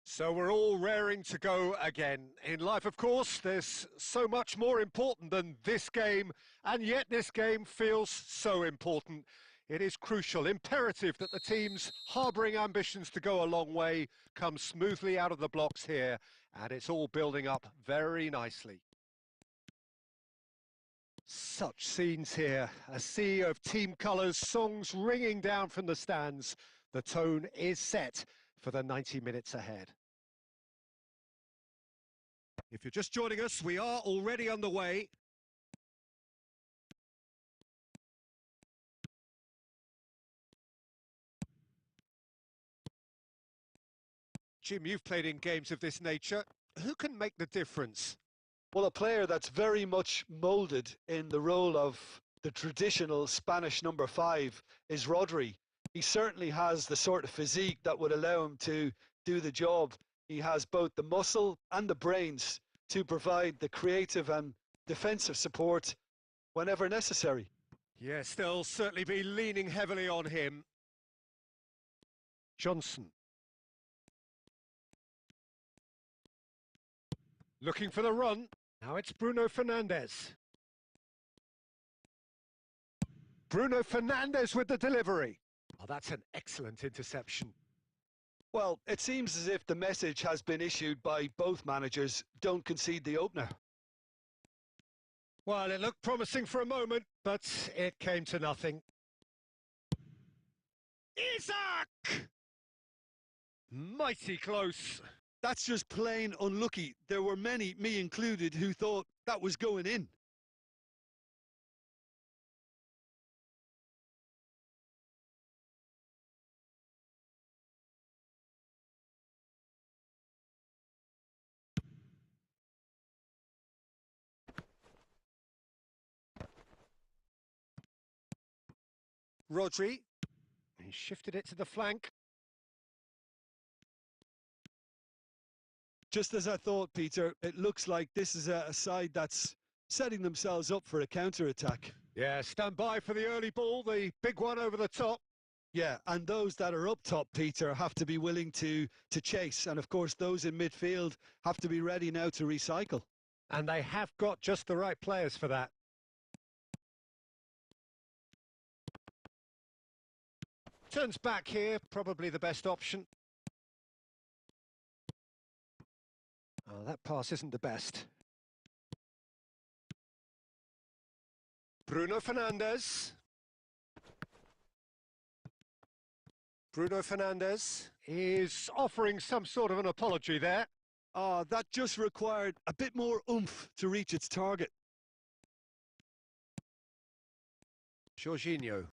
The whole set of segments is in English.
So we're all raring to go again. In life, of course, there's so much more important than this game, and yet this game feels so important. It is crucial, imperative that the teams harbouring ambitions to go a long way come smoothly out of the blocks here, and it's all building up very nicely. Such scenes here, a sea of team colours, songs ringing down from the stands. The tone is set for the 90 minutes ahead. If you're just joining us, we are already underway. Jim, you've played in games of this nature. Who can make the difference? Well, a player that's very much moulded in the role of the traditional Spanish number 5 is Rodri. He certainly has the sort of physique that would allow him to do the job. He has both the muscle and the brains to provide the creative and defensive support whenever necessary. Yes, they'll certainly be leaning heavily on him. Johnson. Looking for the run. Now it's Bruno Fernandes. Bruno Fernandes with the delivery. Oh, that's an excellent interception. Well, it seems as if the message has been issued by both managers: don't concede the opener. Well, it looked promising for a moment, but it came to nothing. Isaac! Mighty close. That's just plain unlucky. There were many, me included, who thought that was going in. Rodri. He shifted it to the flank. Just as I thought, Peter, it looks like this is a side that's setting themselves up for a counter-attack. Yeah, stand by for the early ball, the big one over the top. Yeah, and those that are up top, Peter, have to be willing to chase. And of course, those in midfield have to be ready now to recycle. And they have got just the right players for that. Turns back here, probably the best option. Oh, that pass isn't the best. Bruno Fernandes. Bruno Fernandes is offering some sort of an apology there. That just required a bit more oomph to reach its target. Jorginho.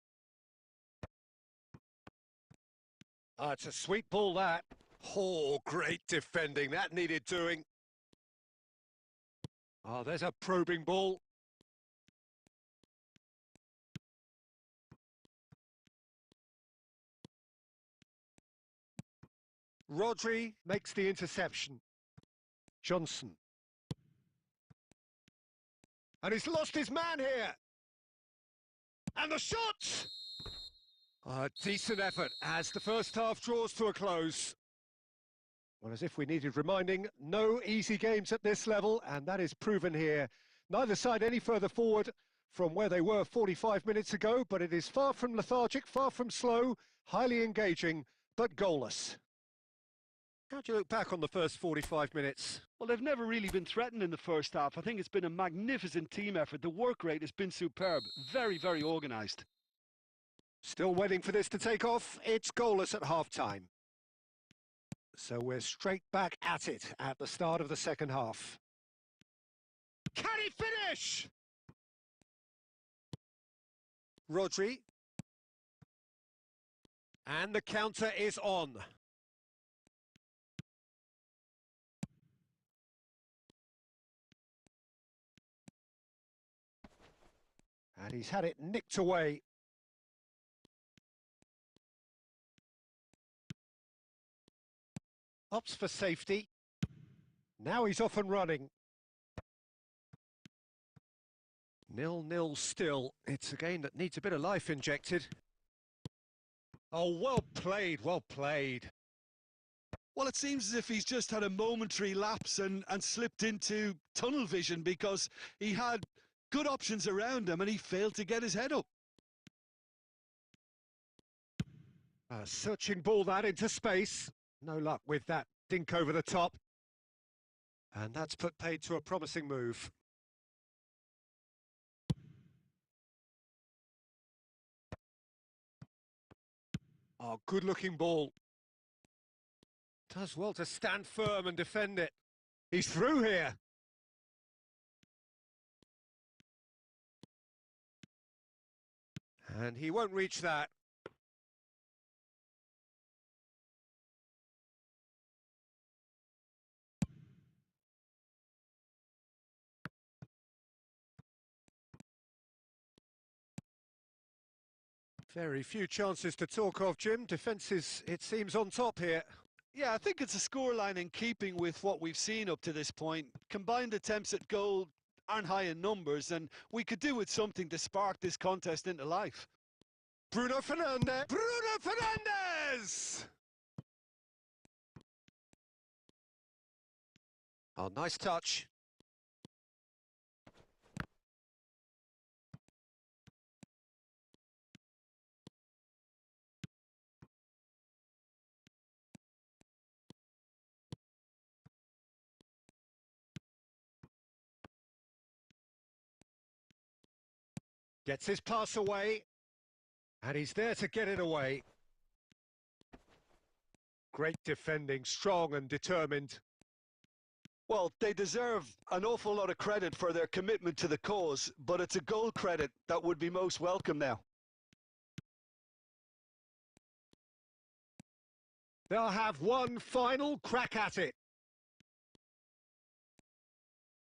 It's a sweet ball, that. Oh, great defending. That needed doing. There's a probing ball. Rodri makes the interception. Johnson. And he's lost his man here. And the shot! A decent effort as the first half draws to a close. Well, as if we needed reminding, no easy games at this level, and that is proven here. Neither side any further forward from where they were 45 minutes ago, but it is far from lethargic, far from slow, highly engaging, but goalless. How do you look back on the first 45 minutes? Well, they've never really been threatened in the first half. I think it's been a magnificent team effort. The work rate has been superb. Very, very organised. Still waiting for this to take off. It's goalless at half-time. So we're straight back at it at the start of the second half. Can he finish? Rodri. And the counter is on. And he's had it nicked away. Opts for safety. Now he's off and running. 0-0 still. It's a game that needs a bit of life injected. Oh, well played, well played. Well, it seems as if he's just had a momentary lapse and slipped into tunnel vision because he had good options around him and he failed to get his head up. A searching ball that into space. No luck with that dink over the top. And that's put paid to a promising move. Oh, good-looking ball. Does well to stand firm and defend it. He's through here. And he won't reach that. Very few chances to talk of, Jim. Defence is, it seems, on top here. Yeah, I think it's a scoreline in keeping with what we've seen up to this point. Combined attempts at goal aren't high in numbers, and we could do with something to spark this contest into life. Bruno Fernandes! Bruno Fernandes! Oh, nice touch. Gets his pass away. And he's there to get it away. Great defending, strong and determined. Well, they deserve an awful lot of credit for their commitment to the cause, but it's a goal credit that would be most welcome now. They'll have one final crack at it.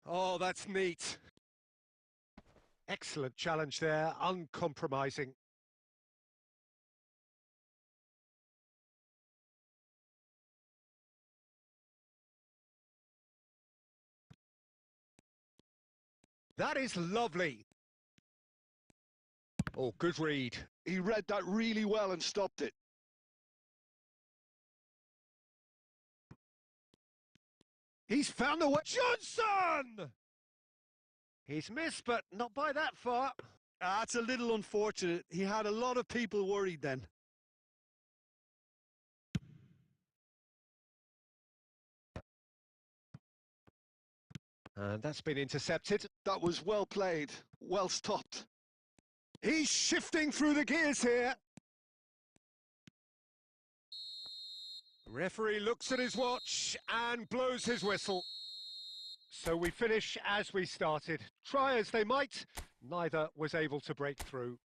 Oh, that's neat. Excellent challenge there, uncompromising. That is lovely. Oh, good read. He read that really well and stopped it. He's found the way. Johnson! He's missed, but not by that far. That's a little unfortunate. He had a lot of people worried then. And that's been intercepted. That was well played, well stopped. He's shifting through the gears here. Referee looks at his watch and blows his whistle. So we finish as we started. Try as they might, neither was able to break through.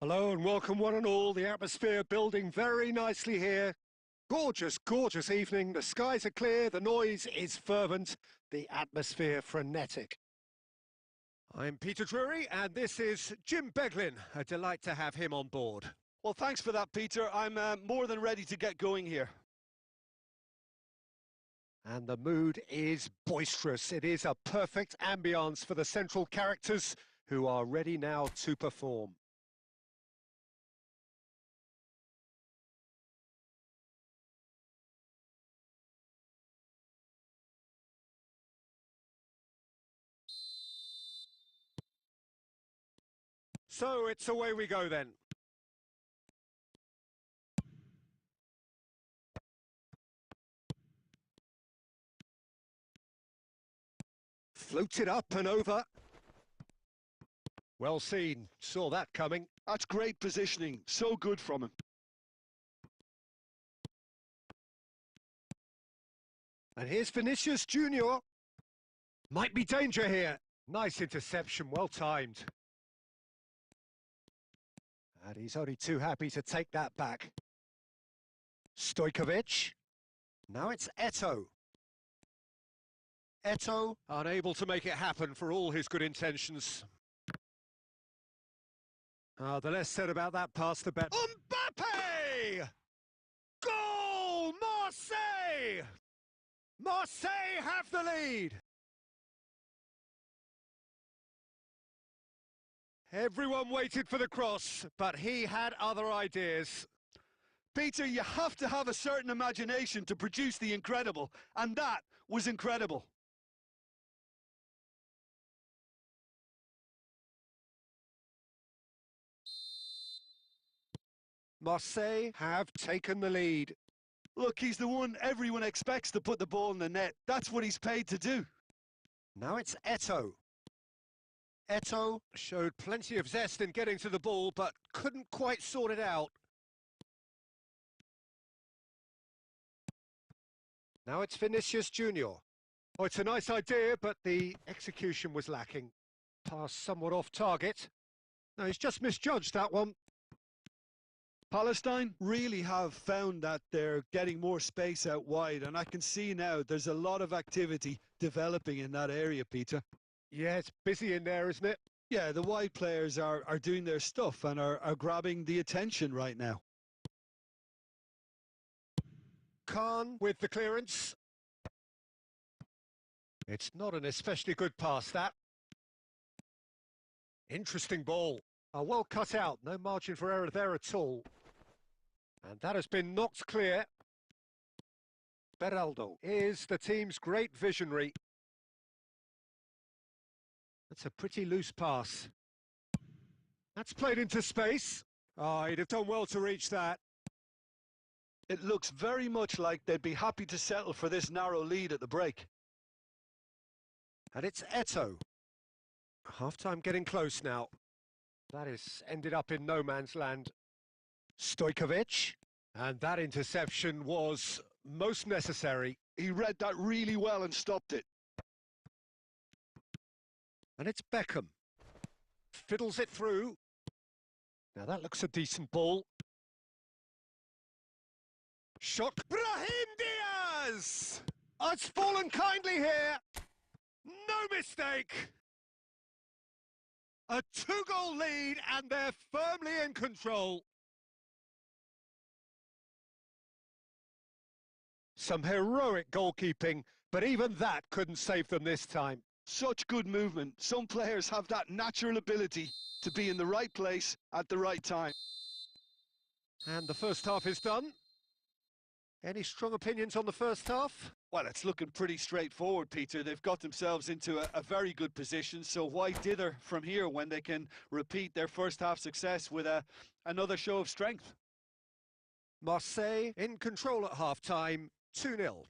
Hello and welcome one and all. The atmosphere building very nicely here. Gorgeous, gorgeous evening. The skies are clear, the noise is fervent, the atmosphere frenetic. I'm Peter Drury and this is Jim Beglin. A delight to have him on board. Well, thanks for that, Peter. I'm more than ready to get going here. And the mood is boisterous. It is a perfect ambience for the central characters who are ready now to perform. So it's away we go then. Floated up and over. Well seen, saw that coming. That's great positioning, so good from him. And here's Vinicius Junior. Might be danger here. Nice interception, well timed. And he's only too happy to take that back. Stojkovic. Now it's Eto'o. Eto'o unable to make it happen for all his good intentions. The less said about that pass, the better. Mbappe! Goal! Marseille! Marseille have the lead! Everyone waited for the cross, but he had other ideas. Peter, you have to have a certain imagination to produce the incredible, and that was incredible. Marseille have taken the lead. Look, he's the one everyone expects to put the ball in the net. That's what he's paid to do. Now it's Eto'o. Eto'o showed plenty of zest in getting to the ball, but couldn't quite sort it out. Now it's Vinicius Junior. Oh, it's a nice idea, but the execution was lacking. Pass somewhat off target. No, he's just misjudged that one. Palestine really have found that they're getting more space out wide, and I can see now there's a lot of activity developing in that area, Peter. Yeah, it's busy in there, isn't it? Yeah, the wide players are doing their stuff and are grabbing the attention right now. Khan with the clearance. It's not an especially good pass, that. Interesting ball. Well cut out, no margin for error there at all. And that has been knocked clear. Beraldo is the team's great visionary. That's a pretty loose pass. That's played into space. He'd have done well to reach that. It looks very much like they'd be happy to settle for this narrow lead at the break. And it's Eto'o. Half-time getting close now. That is ended up in no man's land. Stojkovic. And that interception was most necessary. He read that really well and stopped it. And it's Beckham. Fiddles it through. Now that looks a decent ball. Shot. Brahim Diaz! Oh, it's fallen kindly here. No mistake. A 2-goal lead and they're firmly in control. Some heroic goalkeeping, but even that couldn't save them this time. Such good movement. Some players have that natural ability to be in the right place at the right time. And the first half is done. Any strong opinions on the first half? Well, it's looking pretty straightforward, Peter. They've got themselves into a very good position, so why dither from here when they can repeat their first half success with another show of strength? Marseille in control at half-time, 2-0.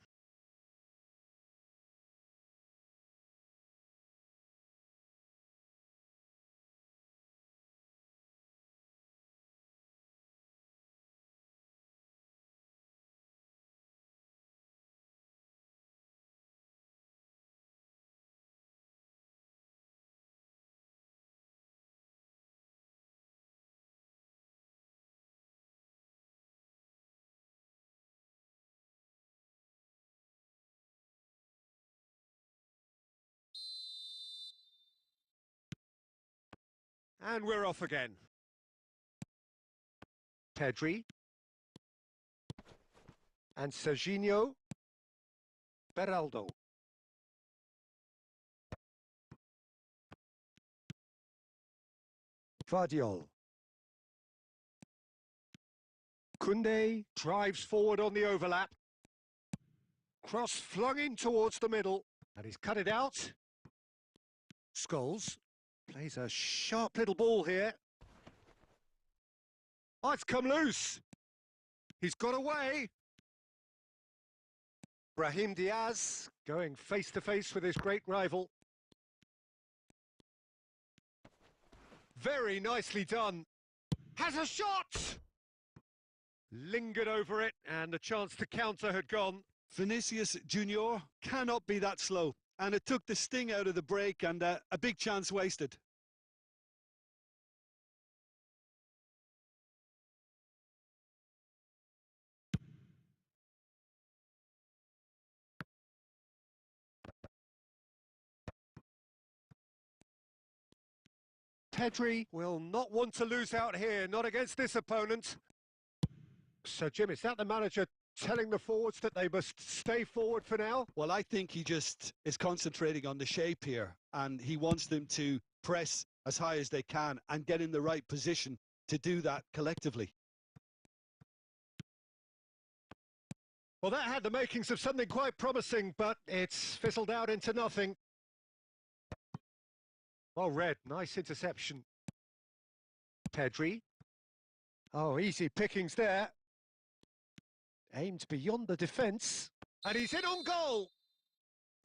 And we're off again. Pedri. And Serginho. Beraldo. Vardiol. Koundé drives forward on the overlap. Cross flung in towards the middle. And he's cut it out. Scholes plays a sharp little ball here. Oh, it's come loose. He's got away. Brahim Diaz going face to face with his great rival. Very nicely done. Has a shot! Lingered over it, and the chance to counter had gone. Vinicius Junior cannot be that slow, and it took the sting out of the break, and a big chance wasted. Pedri will not want to lose out here, not against this opponent. So, Jim, is that the manager telling the forwards that they must stay forward for now? Well, I think he just is concentrating on the shape here, and he wants them to press as high as they can and get in the right position to do that collectively. Well, that had the makings of something quite promising, but it's fizzled out into nothing. Well read, nice interception. Pedri. Oh, easy pickings there. Aimed beyond the defence. And he's in on goal!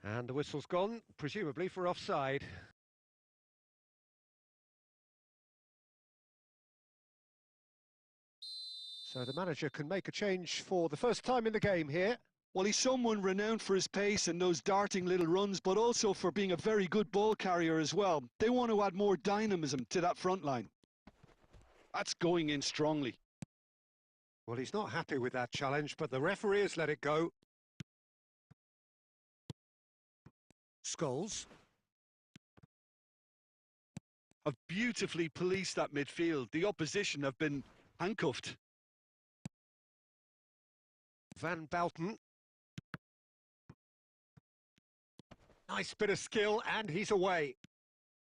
And the whistle's gone, presumably for offside. So the manager can make a change for the first time in the game here. Well, he's someone renowned for his pace and those darting little runs, but also for being a very good ball carrier as well. They want to add more dynamism to that front line. That's going in strongly. Well, he's not happy with that challenge, but the referee has let it go. Scholes. Have beautifully policed that midfield. The opposition have been handcuffed. Van Bouten. Nice bit of skill, and he's away.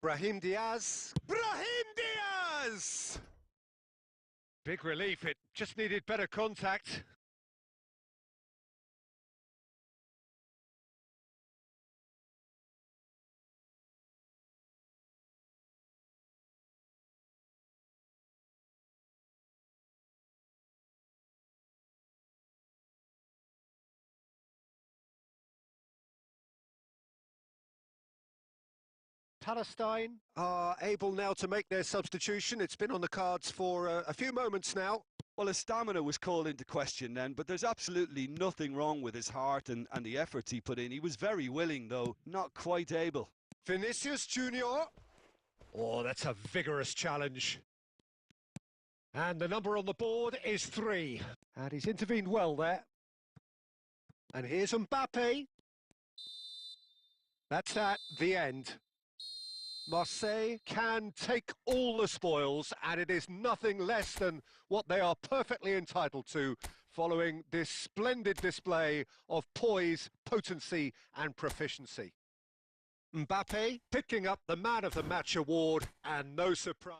Brahim Diaz. Brahim Diaz! Big relief, it just needed better contact. Palestine are able now to make their substitution. It's been on the cards for a few moments now. Well, his stamina was called into question then, but there's absolutely nothing wrong with his heart and the efforts he put in. He was very willing, though, not quite able. Vinicius Junior. Oh, that's a vigorous challenge. And the number on the board is 3. And he's intervened well there. And here's Mbappe. That's at the end. Marseille can take all the spoils, and it is nothing less than what they are perfectly entitled to following this splendid display of poise, potency and proficiency. Mbappe picking up the Man of the Match award, and no surprise.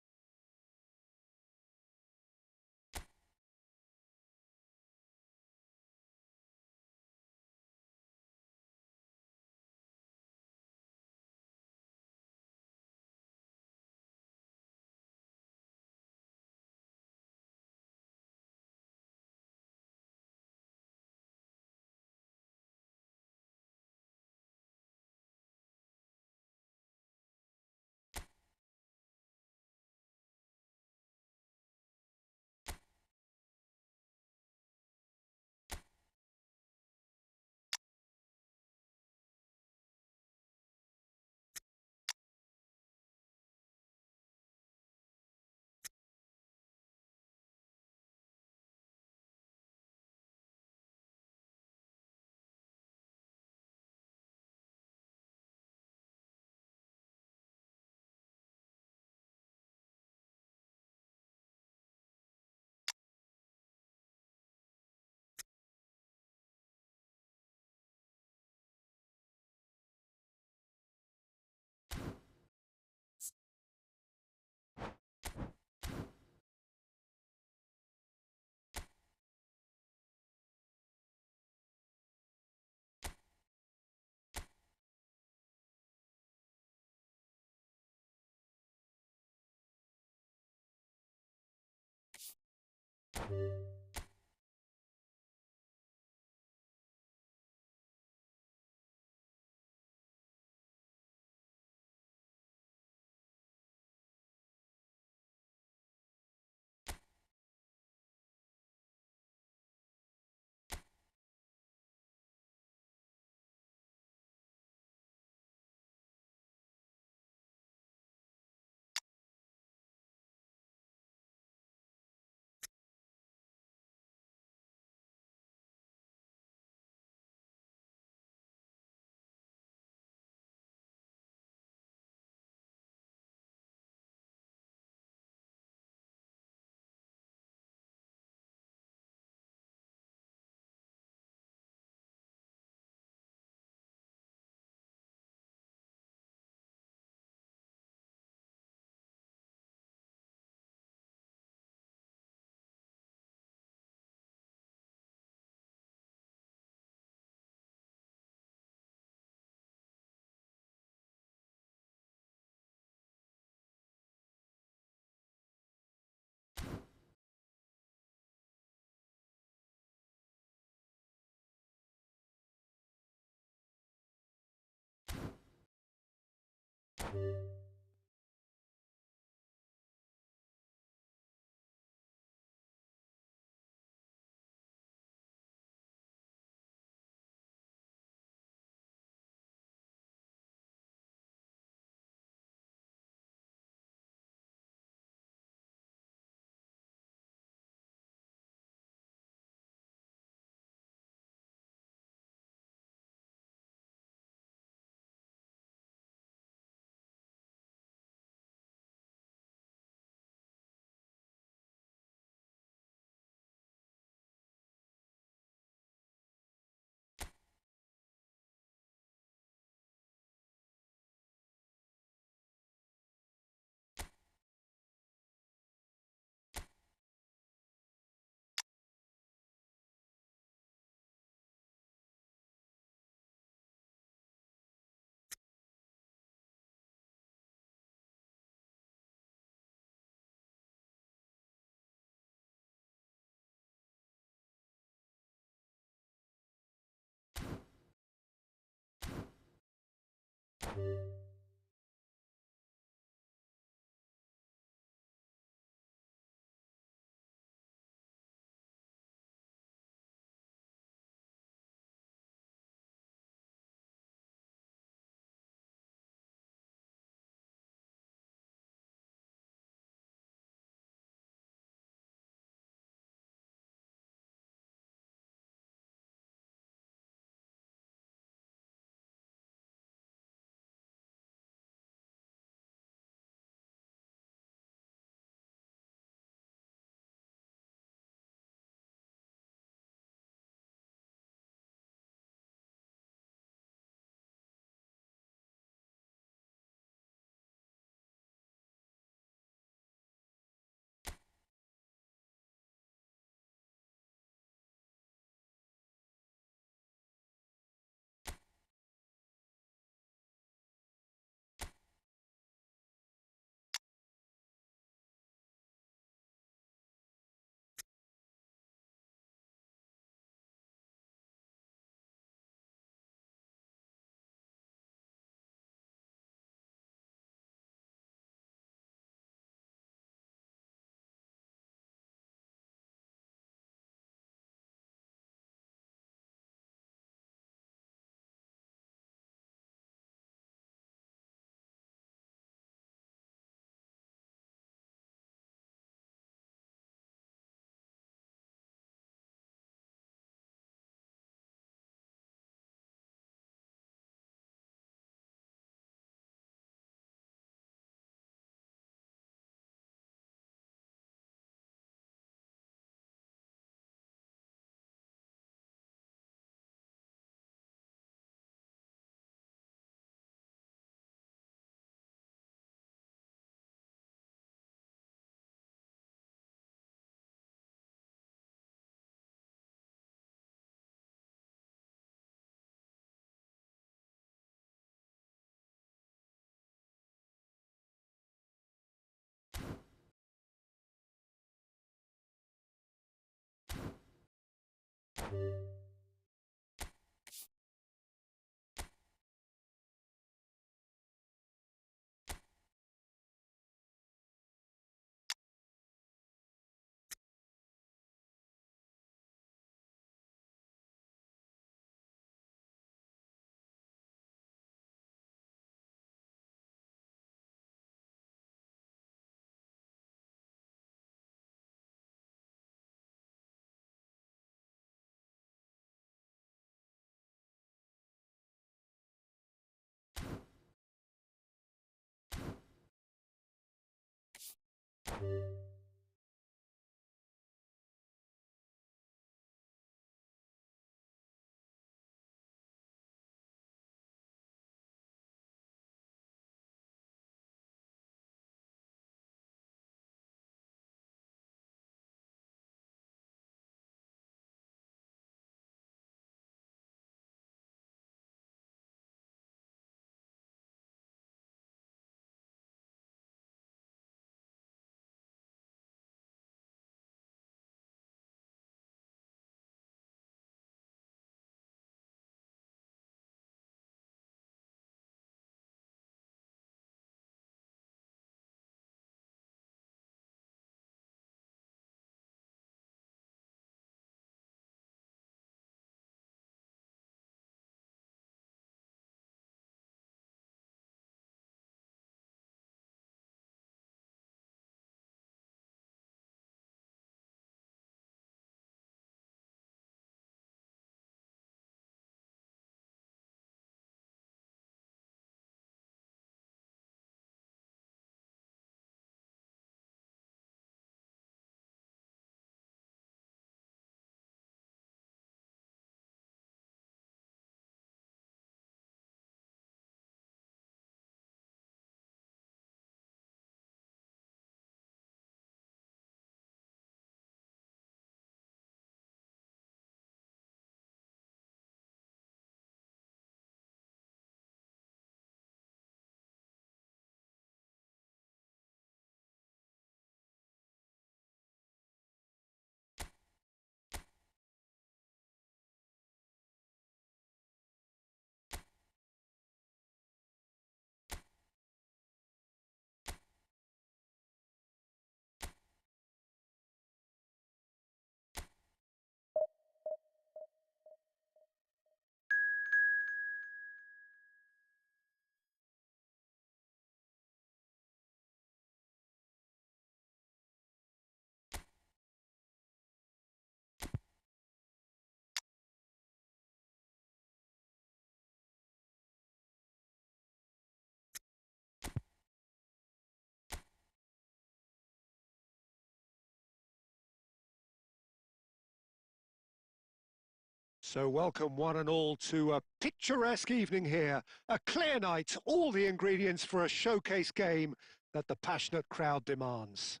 So welcome one and all to a picturesque evening here, a clear night, all the ingredients for a showcase game that the passionate crowd demands.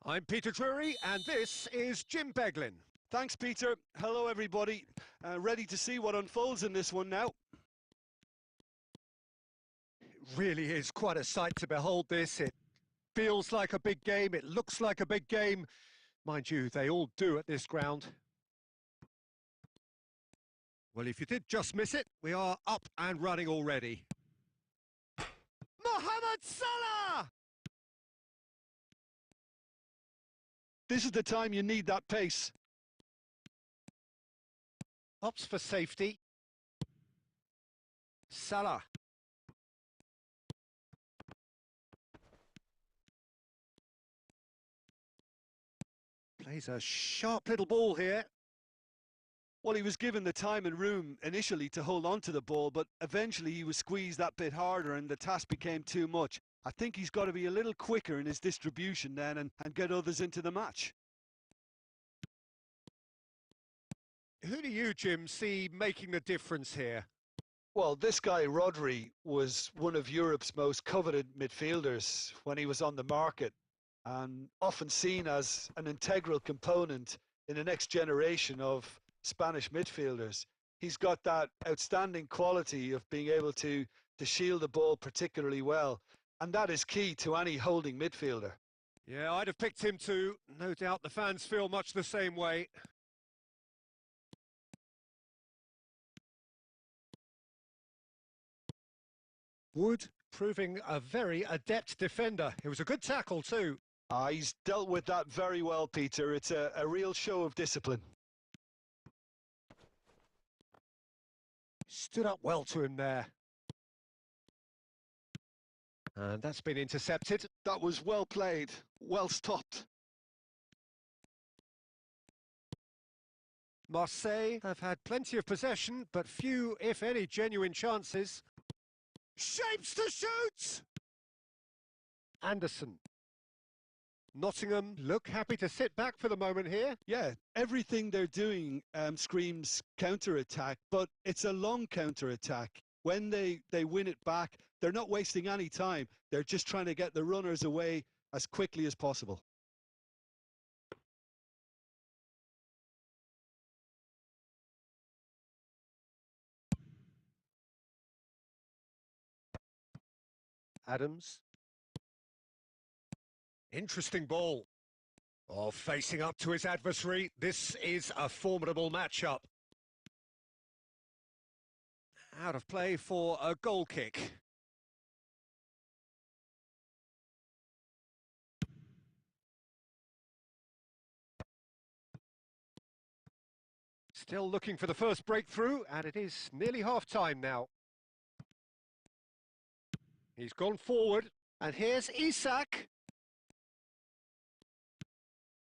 I'm Peter Drury and this is Jim Beglin. Thanks, Peter. Hello, everybody. Ready to see what unfolds in this one now. It really is quite a sight to behold this. It feels like a big game, it looks like a big game. Mind you, they all do at this ground. Well, if you did just miss it, we are up and running already. Mohamed Salah! This is the time you need that pace. Opts for safety. Salah. Plays a sharp little ball here. Well, he was given the time and room initially to hold on to the ball, but eventually he was squeezed that bit harder and the task became too much. I think he's got to be a little quicker in his distribution then and get others into the match. Who do you, Jim, see making the difference here? Well, this guy, Rodri, was one of Europe's most coveted midfielders when he was on the market and often seen as an integral component in the next generation of Spanish midfielders. He's got that outstanding quality of being able to shield the ball particularly well, and that is key to any holding midfielder. Yeah, I'd have picked him too. No doubt the fans feel much the same way. Wood proving a very adept defender. It was a good tackle too. He's dealt with that very well, Peter. It's a real show of discipline. Stood up well to him there. And that's been intercepted. That was well played, well stopped. Marseille have had plenty of possession, but few, if any, genuine chances. Shapes to shoot! Anderson. Nottingham look happy to sit back for the moment here. Yeah, everything they're doing screams counter-attack, but it's a long counter-attack. When they win it back, they're not wasting any time. They're just trying to get the runners away as quickly as possible. Adams. Interesting ball. Oh, facing up to his adversary. This is a formidable matchup. Out of play for a goal kick. Still looking for the first breakthrough, and it is nearly half-time now. He's gone forward, and here's Isak.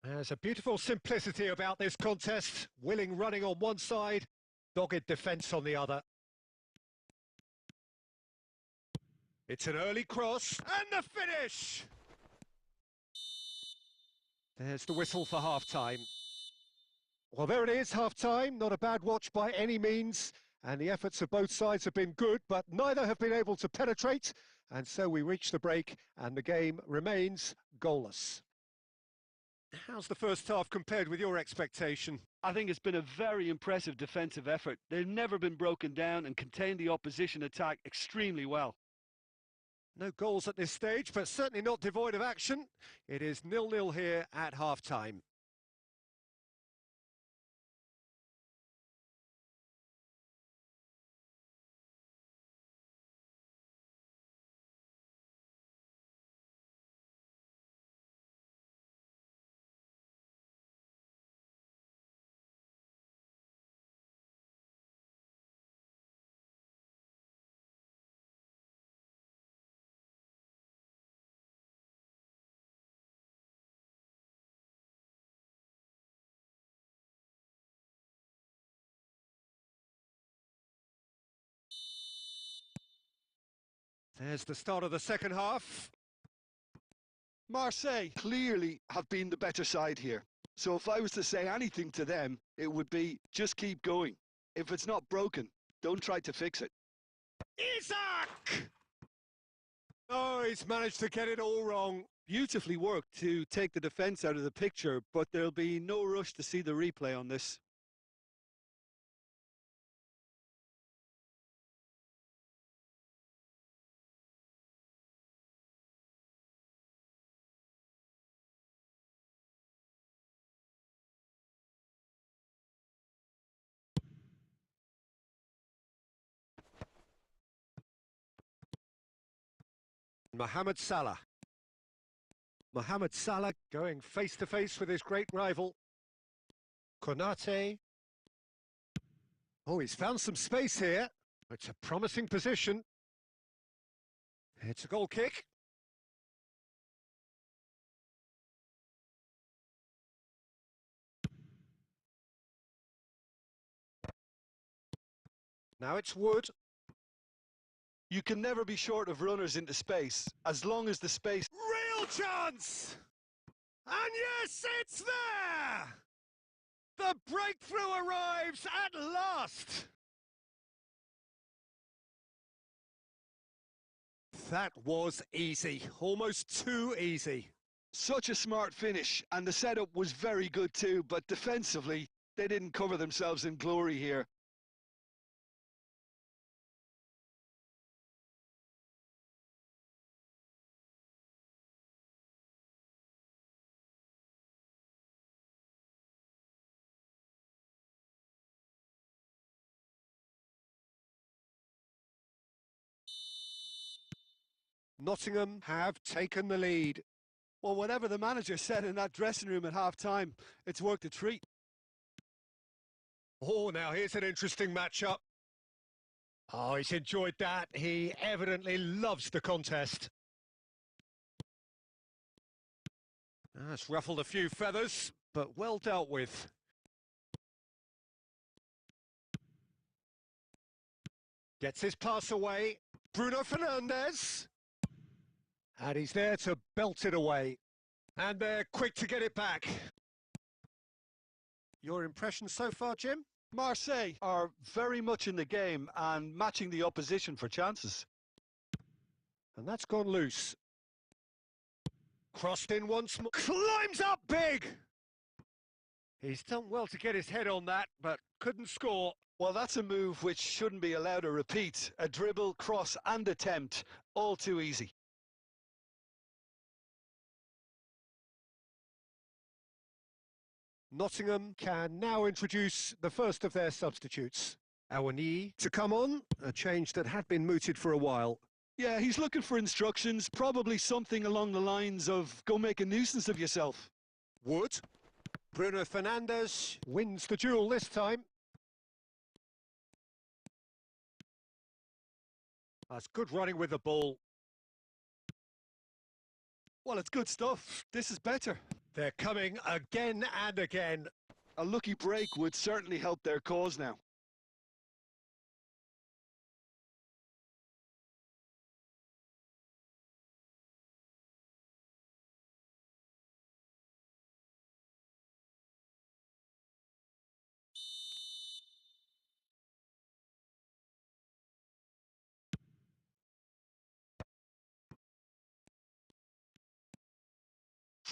There's a beautiful simplicity about this contest. Willing running on one side, dogged defence on the other. It's an early cross, and the finish! There's the whistle for half-time. Well, there it is, half-time. Not a bad watch by any means. And the efforts of both sides have been good, but neither have been able to penetrate. And so we reach the break, and the game remains goalless. How's the first half compared with your expectation? I think it's been a very impressive defensive effort. They've never been broken down and contained the opposition attack extremely well. No goals at this stage, but certainly not devoid of action. It is 0-0 here at half-time. There's the start of the second half. Marseille clearly have been the better side here. So if I was to say anything to them, it would be just keep going. If it's not broken, don't try to fix it. Isak! Oh, he's managed to get it all wrong. Beautifully worked to take the defence out of the picture, but there'll be no rush to see the replay on this. Mohamed Salah. Mohamed Salah going face-to-face with his great rival. Konate. Oh, he's found some space here. It's a promising position. It's a goal kick. Now it's Wood. You can never be short of runners into space, as long as the space... Real chance! And yes, it's there! The breakthrough arrives at last! That was easy, almost too easy. Such a smart finish, and the setup was very good too, but defensively, they didn't cover themselves in glory here. Nottingham have taken the lead. Well, whatever the manager said in that dressing room at half-time, it's worked a treat. Oh, now here's an interesting matchup. Oh, he's enjoyed that. He evidently loves the contest. That's ruffled a few feathers, but well dealt with. Gets his pass away. Bruno Fernandes. And he's there to belt it away. And they're quick to get it back. Your impression so far, Jim? Marseille are very much in the game and matching the opposition for chances. And that's gone loose. Crossed in once more. Climbs up big! He's done well to get his head on that, but couldn't score. Well, that's a move which shouldn't be allowed to repeat. A dribble, cross and attempt, all too easy. Nottingham can now introduce the first of their substitutes. Awani to come on, a change that had been mooted for a while. Yeah, he's looking for instructions, probably something along the lines of, go make a nuisance of yourself. Wood. Bruno Fernandes wins the duel this time. That's good running with the ball. Well, it's good stuff. This is better. They're coming again and again. A lucky break would certainly help their cause now.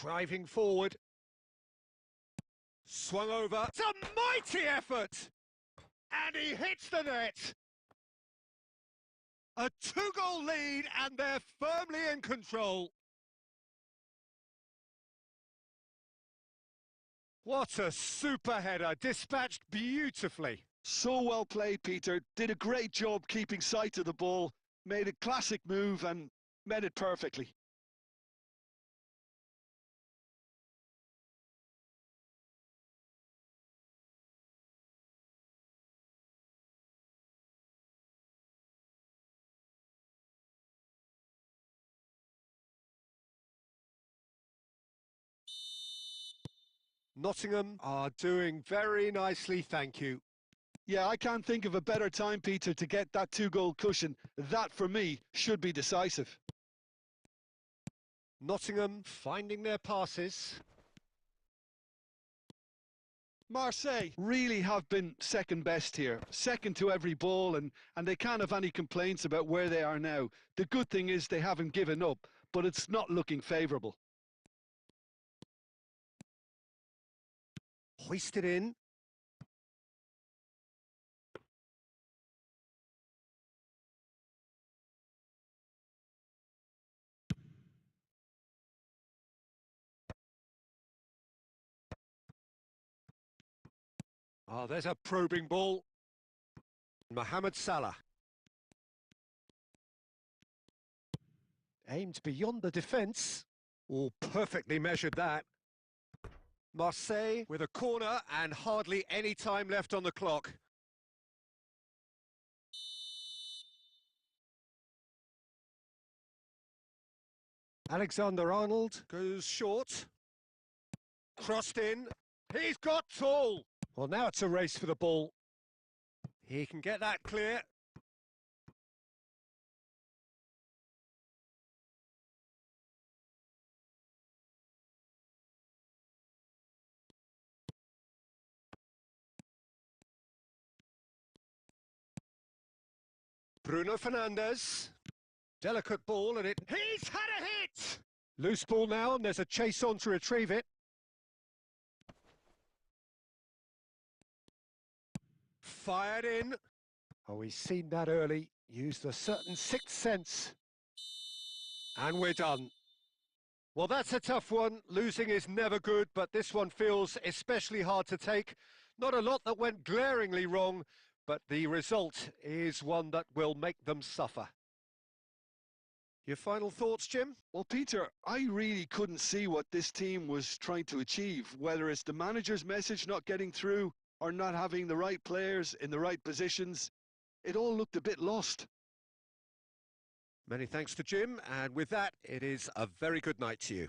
Driving forward. Swung over. It's a mighty effort! And he hits the net! A 2-goal lead and they're firmly in control. What a super header, dispatched beautifully. So well played, Peter. Did a great job keeping sight of the ball, made a classic move and met it perfectly. Nottingham are doing very nicely, thank you. Yeah, I can't think of a better time, Peter, to get that 2-goal cushion. That, for me, should be decisive. Nottingham finding their passes. Marseille really have been second best here, second to every ball, and they can't have any complaints about where they are now. The good thing is they haven't given up, but it's not looking favourable. Hoisted in. Oh, there's a probing ball. Mohamed Salah. Aimed beyond the defence. Oh, perfectly measured that. Marseille with a corner and hardly any time left on the clock. Alexander-Arnold goes short. Crossed in. He's got tall. Well, now it's a race for the ball. He can get that clear. Bruno Fernandes. Delicate ball and he's had a hit! Loose ball now and there's a chase on to retrieve it. Fired in. Oh, he's seen that early. Used a certain sixth sense. And we're done. Well, that's a tough one. Losing is never good, but this one feels especially hard to take. Not a lot that went glaringly wrong, but the result is one that will make them suffer. Your final thoughts, Jim? Well, Peter, I really couldn't see what this team was trying to achieve, whether it's the manager's message not getting through or not having the right players in the right positions. It all looked a bit lost. Many thanks to Jim, and with that, it is a very good night to you.